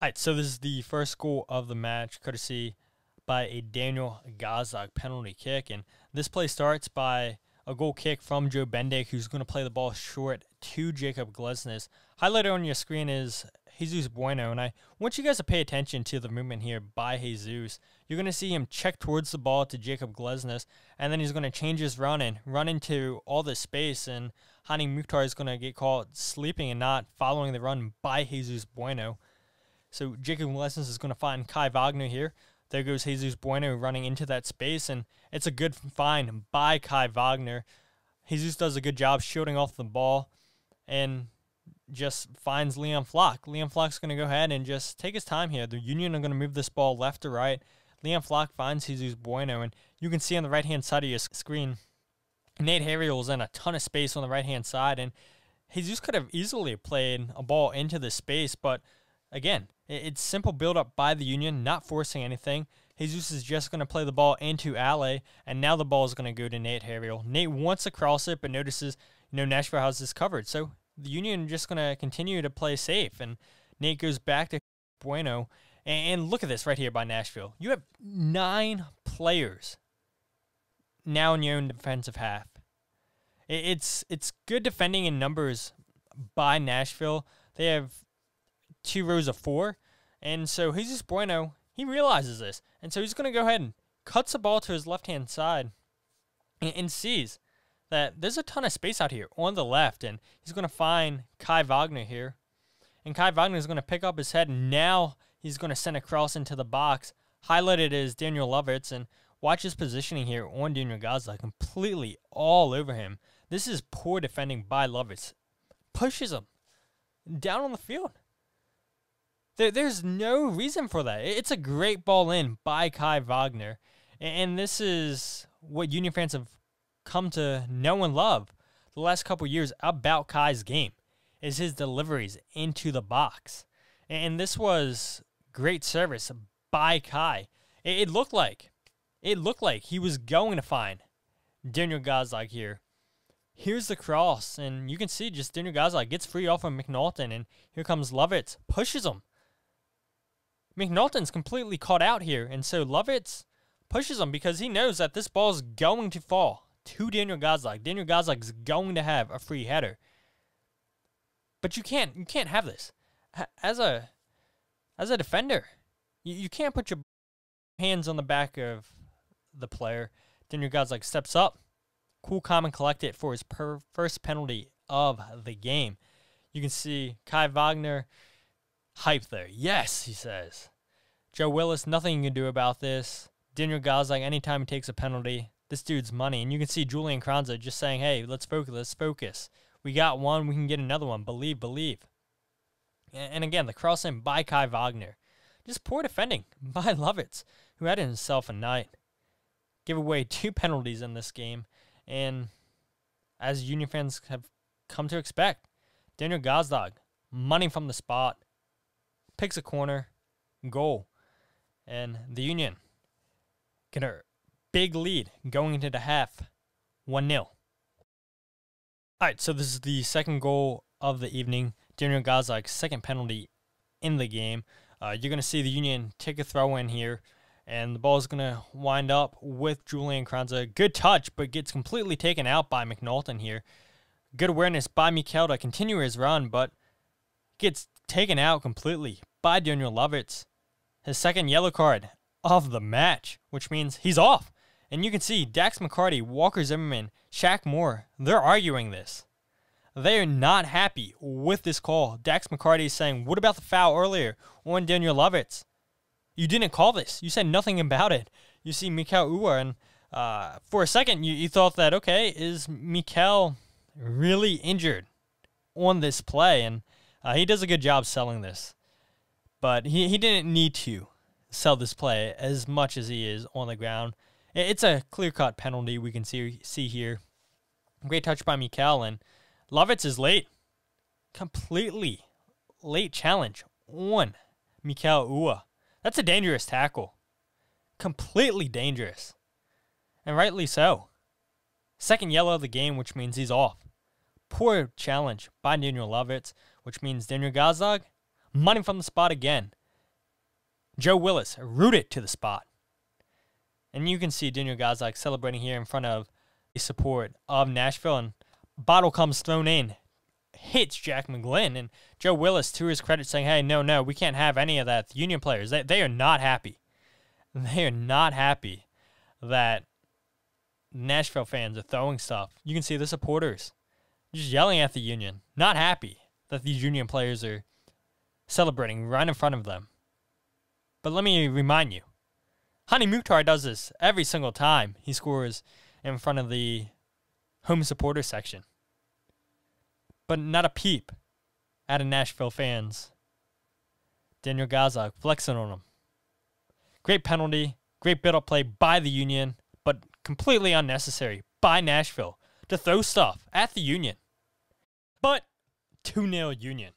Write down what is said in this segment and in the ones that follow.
All right, so this is the first goal of the match, courtesy by a Daniel Gazdag penalty kick. And this play starts by a goal kick from Joe Bendig, who's going to play the ball short to Jacob Glesnes. Highlighted on your screen is Jesus Bueno, and I want you guys to pay attention to the movement here by Jesus. You're going to see him check towards the ball to Jacob Glesnes, and then he's going to change his run and run into all this space, and Hani Mukhtar is going to get caught sleeping and not following the run by Jesus Bueno. So Jacob Glesnes is going to find Kai Wagner here. There goes Jesus Bueno running into that space, and it's a good find by Kai Wagner. Jesus does a good job shielding off the ball and just finds Liam Flock. Liam Flock's going to go ahead and just take his time here. The Union are going to move this ball left to right. Liam Flock finds Jesus Bueno, and you can see on the right-hand side of your screen, Nate Harriel is in a ton of space on the right-hand side, and Jesus could have easily played a ball into the space, but again, it's simple build-up by the Union, not forcing anything. Jesus is just going to play the ball into Ale, and now the ball is going to go to Nate Harriel. Nate wants to cross it, but notices, Nashville has this covered. So the Union are just going to continue to play safe, and Nate goes back to Bueno. And look at this right here by Nashville. You have 9 players now in your own defensive half. It's good defending in numbers by Nashville. They have 2 rows of 4, and so Jesus Bueno, he realizes this, and so he's going to go ahead and cuts the ball to his left-hand side and sees that there's a ton of space out here on the left, and he's going to find Kai Wagner here, and Kai Wagner is going to pick up his head, and now he's going to send a cross into the box. Highlighted is Daniel Lovitz, and watch his positioning here on Daniel Gazdag, completely all over him. This is poor defending by Lovitz. Pushes him down on the field. There's no reason for that. It's a great ball in by Kai Wagner. And this is what Union fans have come to know and love the last couple years about Kai's game, is his deliveries into the box. And this was great service by Kai. It looked like he was going to find Daniel Gazdag here. Here's the cross, and you can see just Daniel Gazdag gets free off of McNaughton, and here comes Lovitz, pushes him. McNaughton's completely caught out here, and so Lovitz pushes him because he knows that this ball is going to fall to Daniel Gazdag. Daniel Gazdag's going to have a free header. But you can't have this. As a defender, you can't put your hands on the back of the player. Daniel Gazdag steps up, cool, calm, and collected for his first penalty of the game. You can see Kai Wagner hype there. Yes, he says. Joe Willis, nothing you can do about this. Daniel Gazdag, anytime he takes a penalty, this dude's money. And you can see Julian Kranza just saying, hey, let's focus. We got one, we can get another one. Believe. And again, the cross in by Kai Wagner. Just poor defending by Lovitz, who had himself a night. Give away 2 penalties in this game. And as Union fans have come to expect, Daniel Gazdag, money from the spot, picks a corner, goal. And the Union get a big lead going into the half, 1-0. All right, so this is the second goal of the evening. Daniel Gazdag's second penalty in the game. You're going to see the Union take a throw in here, and the ball is going to wind up with Julian Kranza. Good touch, but gets completely taken out by McNaughton here. Good awareness by Mikel to continue his run, but gets taken out completely by Daniel Lovitz. His second yellow card of the match, which means he's off. And you can see Dax McCarty, Walker Zimmerman, Shaq Moore, they're arguing this. They are not happy with this call. Dax McCarty is saying, what about the foul earlier on Daniel Lovitz? You didn't call this. You said nothing about it. You see Mikel Uwa, and for a second you thought that, okay, is Mikel really injured on this play? And he does a good job selling this. But he didn't need to sell this play as much as he is on the ground. It's a clear-cut penalty we can see here. Great touch by Mikel, and Lovitz is late. Completely late challenge on Mikel Uwa. That's a dangerous tackle. Completely dangerous. And rightly so. Second yellow of the game, which means he's off. Poor challenge by Daniel Lovitz, which means Daniel Gazdag, money from the spot again. Joe Willis rooted to the spot. And you can see Daniel Gazdag celebrating here in front of the support of Nashville. And bottle comes thrown in, hits Jack McGlynn. And Joe Willis, to his credit, saying, hey, no, we can't have any of that. The Union players, they are not happy. They are not happy that Nashville fans are throwing stuff. You can see the supporters just yelling at the Union, not happy that these Union players are celebrating right in front of them. But let me remind you, Hani Mukhtar does this every single time he scores in front of the home supporter section. But not a peep out of Nashville fans. Daniel Gazdag flexing on him. Great penalty, great build-up play by the Union, but completely unnecessary by Nashville to throw stuff at the Union. But 2-0 Union.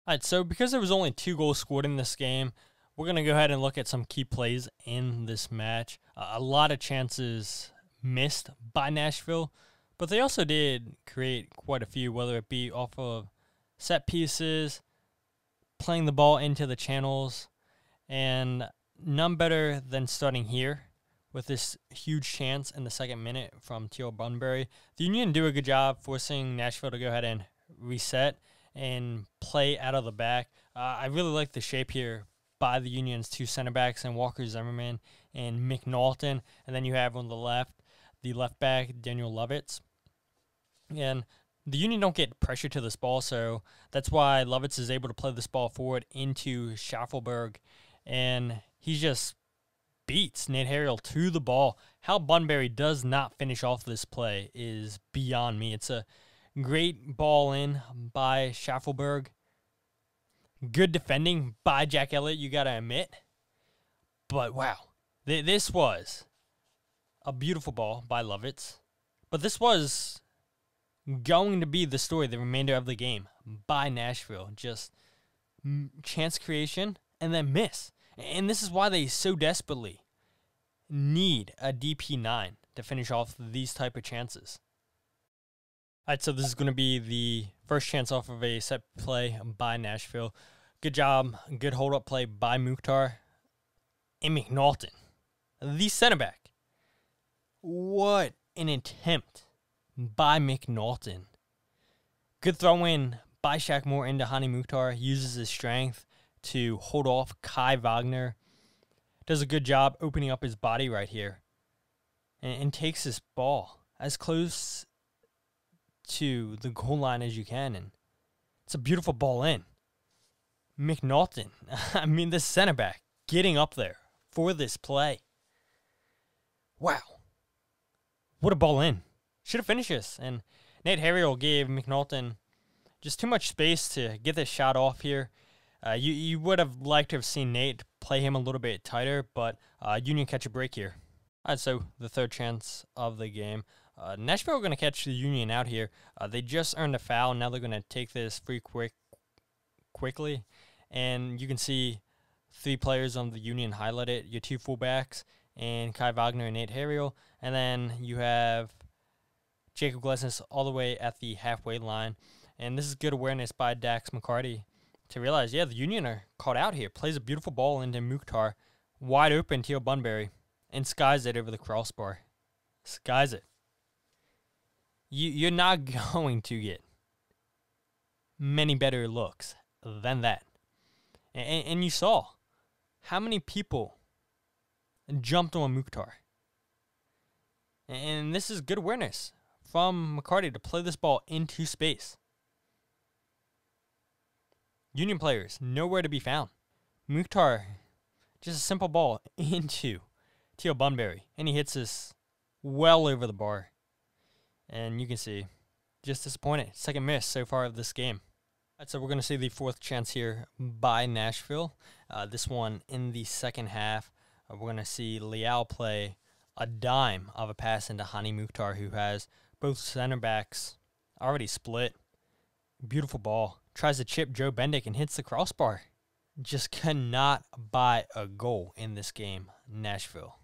All right, so because there was only 2 goals scored in this game, we're going to go ahead and look at some key plays in this match. A lot of chances missed by Nashville, but they also did create quite a few, whether it be off of set pieces, playing the ball into the channels, and none better than starting here with this huge chance in the 2nd minute from Teal Bunbury. The Union do a good job forcing Nashville to go ahead and reset and play out of the back. I really like the shape here by the Union's 2 center backs and Walker Zimmerman and McNaughton. And then you have on the left back, Daniel Lovitz. And the Union don't get pressure to this ball, so that's why Lovitz is able to play this ball forward into Schaffelberg. And he just beats Nate Harriel to the ball. How Bunbury does not finish off this play is beyond me. It's a great ball in by Schaffelberg. Good defending by Jack Elliott, you got to admit. But wow, this was a beautiful ball by Lovitz. But this was going to be the story the remainder of the game by Nashville. Just chance creation and then miss. And this is why they so desperately need a DP9 to finish off these type of chances. All right, so this is going to be the first chance off of a set play by Nashville. Good job, good hold-up play by Mukhtar and McNaughton, the center back. What an attempt by McNaughton. Good throw-in by Shaq Moore into Hani Mukhtar. Uses his strength to hold off Kai Wagner. Does a good job opening up his body right here. And takes this ball as close to the goal line as you can. And it's a beautiful ball in. McNaughton, I mean, the center back, getting up there for this play. Wow. What a ball in. Should have finished this. And Nate Harriel gave McNaughton just too much space to get this shot off here. You would have liked to have seen Nate play him a little bit tighter, but Union catch a break here. All right, so the 3rd chance of the game. Nashville are going to catch the Union out here. They just earned a foul. Now they're going to take this free quickly. And you can see 3 players on the Union highlighted. Your 2 fullbacks and Kai Wagner and Nate Harriel. And then you have Jacob Glesnes all the way at the halfway line. And this is good awareness by Dax McCarty to realize, yeah, the Union are caught out here. Plays a beautiful ball into Mukhtar. Wide open, Teal Bunbury. And skies it over the crossbar. Skies it. You're not going to get many better looks than that. And you saw how many people jumped on Mukhtar. And this is good awareness from McCarty to play this ball into space. Union players nowhere to be found. Mukhtar, just a simple ball into Teal Bunbury. And he hits this well over the bar. And you can see, just disappointed. 2nd miss so far of this game. All right, so we're going to see the 4th chance here by Nashville. This one in the 2nd half. We're going to see Leal play a dime of a pass into Hani Mukhtar, who has both center backs already split. Beautiful ball. Tries to chip Joe Bendick and hits the crossbar. Just cannot buy a goal in this game, Nashville.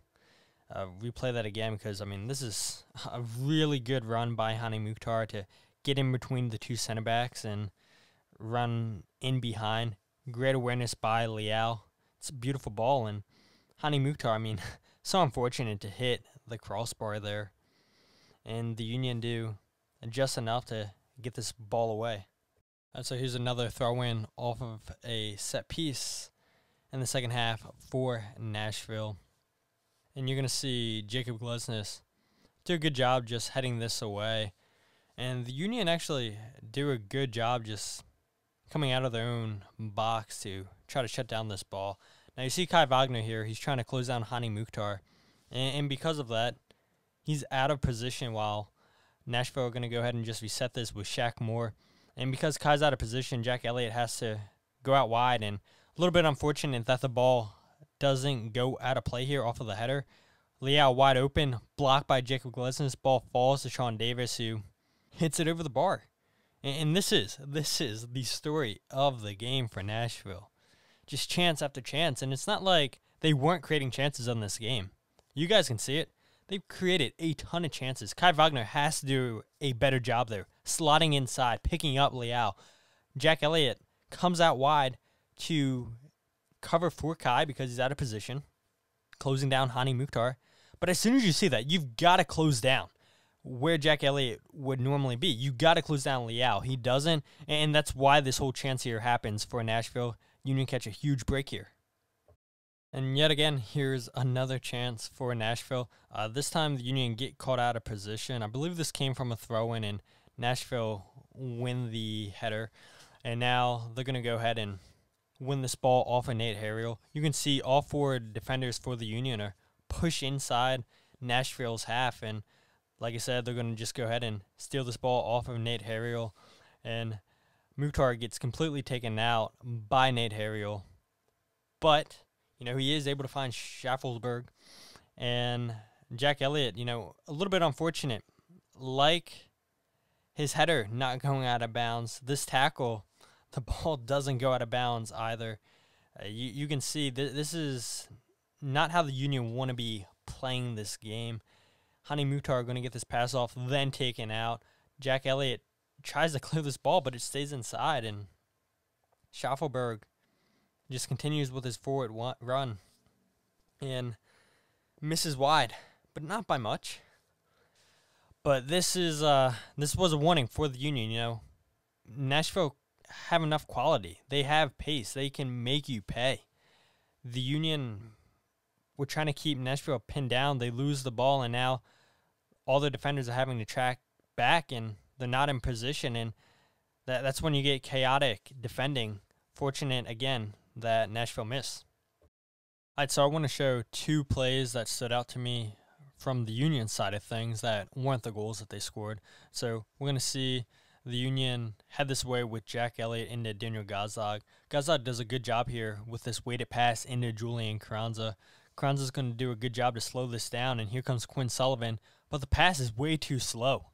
Replay that again because, I mean, this is a really good run by Hani Mukhtar to get in between the 2 center backs and run in behind. Great awareness by Leal It's a beautiful ball, and Hani Mukhtar, I mean, so unfortunate to hit the crossbar there. And the Union do just enough to get this ball away. So here's another throw-in off of a set piece in the second half for Nashville. And you're going to see Jacob Glesnes do a good job just heading this away. And the Union actually do a good job just coming out of their own box to try to shut down this ball. Now you see Kai Wagner here. He's trying to close down Hani Mukhtar. And because of that, he's out of position while Nashville are going to go ahead and just reset this with Shaq Moore. And because Kai's out of position, Jack Elliott has to go out wide. And a little bit unfortunate that the ball doesn't go out of play here off of the header. Leal wide open, blocked by Jacob Glesnes. Ball falls to Sean Davis, who hits it over the bar. And this is the story of the game for Nashville. Just chance after chance. And it's not like they weren't creating chances on this game. You guys can see it. They've created a ton of chances. Kai Wagner has to do a better job there, slotting inside, picking up Leal. Jack Elliott comes out wide to cover for Kai because he's out of position, closing down Hani Mukhtar. But as soon as you see that, you've got to close down where Jack Elliott would normally be. You got to close down Leal. He doesn't, and that's why this whole chance here happens for Nashville. Union catch a huge break here. And yet again, here's another chance for Nashville. This time the Union get caught out of position. I believe this came from a throw-in, and Nashville win the header. And now they're going to go ahead and win this ball off of Nate Harriel. You can see all four defenders for the Union are push inside Nashville's half. And like I said, they're going to just go ahead and steal this ball off of Nate Harriel. And Mukhtar gets completely taken out by Nate Harriel. But he is able to find Schaffelsberg. And Jack Elliott, a little bit unfortunate. Like his header not going out of bounds, this tackle, the ball doesn't go out of bounds either. You can see this is not how the Union want to be playing this game. Hani Mukhtar going to get this pass off, then taken out. Jack Elliott tries to clear this ball, but it stays inside. And Schaffelsberg just continues with his forward run and misses wide, but not by much. But this was a warning for the Union. Nashville have enough quality. They have pace. They can make you pay. The Union were trying to keep Nashville pinned down. They lose the ball, and now all the defenders are having to track back, and they're not in position. And that's when you get chaotic defending. Fortunate again that Nashville missed. All right, so I want to show two plays that stood out to me from the Union side of things that weren't the goals that they scored. So we're going to see the Union head this way with Jack Elliott into Daniel Gazdag. Gazdag does a good job here with this weighted pass into Julian Carranza. Carranza's going to do a good job to slow this down, and here comes Quinn Sullivan, but the pass is way too slow.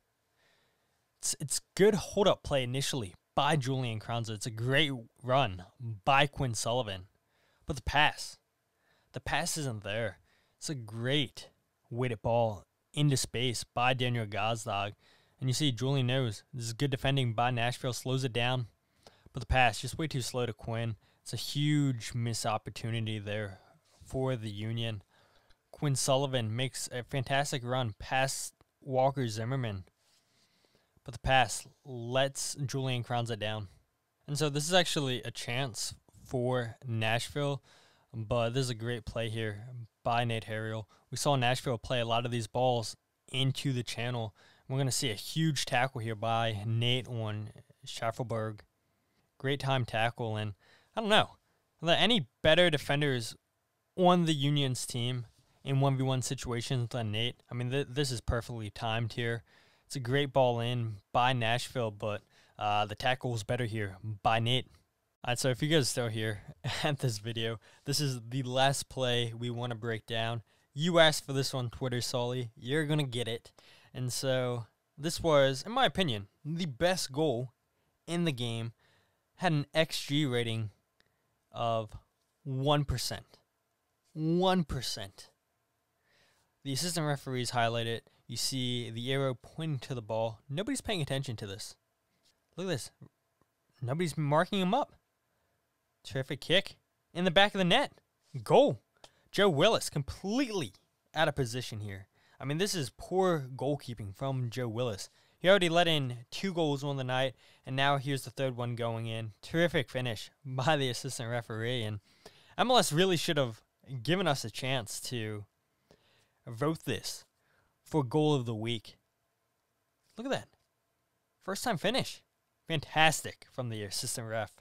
It's good hold-up play initially by Julian Carranza. It's a great run by Quinn Sullivan. But the pass isn't there. It's a great weighted ball into space by Daniel Gazdag. And you see Julian knows this is good defending by Nashville, slows it down. But the pass, just way too slow to Quinn. It's a huge missed opportunity there for the Union. Quinn Sullivan makes a fantastic run past Walker Zimmerman. But the pass lets Julian Carranza down. And so this is actually a chance for Nashville, but this is a great play here by Nate Harriel. We saw Nashville play a lot of these balls into the channel. We're going to see a huge tackle here by Nate on Schaffelsberg. Great time tackle, and I don't know. Are there any better defenders on the Union's team in 1v1 situations than Nate? I mean, this is perfectly timed here. It's a great ball in by Nashville, but the tackle was better here by Nate. All right, so if you guys are still here at this video, this is the last play we want to break down. You asked for this on Twitter, Sully. You're going to get it. And so this was, in my opinion, the best goal in the game. Had an XG rating of 1%. 1%. The assistant referees highlight it. You see the arrow pointing to the ball. Nobody's paying attention to this. Look at this. Nobody's marking him up. Terrific kick in the back of the net. goal. Joe Willis completely out of position here. I mean, this is poor goalkeeping from Joe Willis. He already let in 2 goals on the night, and now here's the third one going in. Terrific finish by the assistant referee, and MLS really should have given us a chance to vote this for goal of the week. Look at that. First time finish. Fantastic from the assistant ref.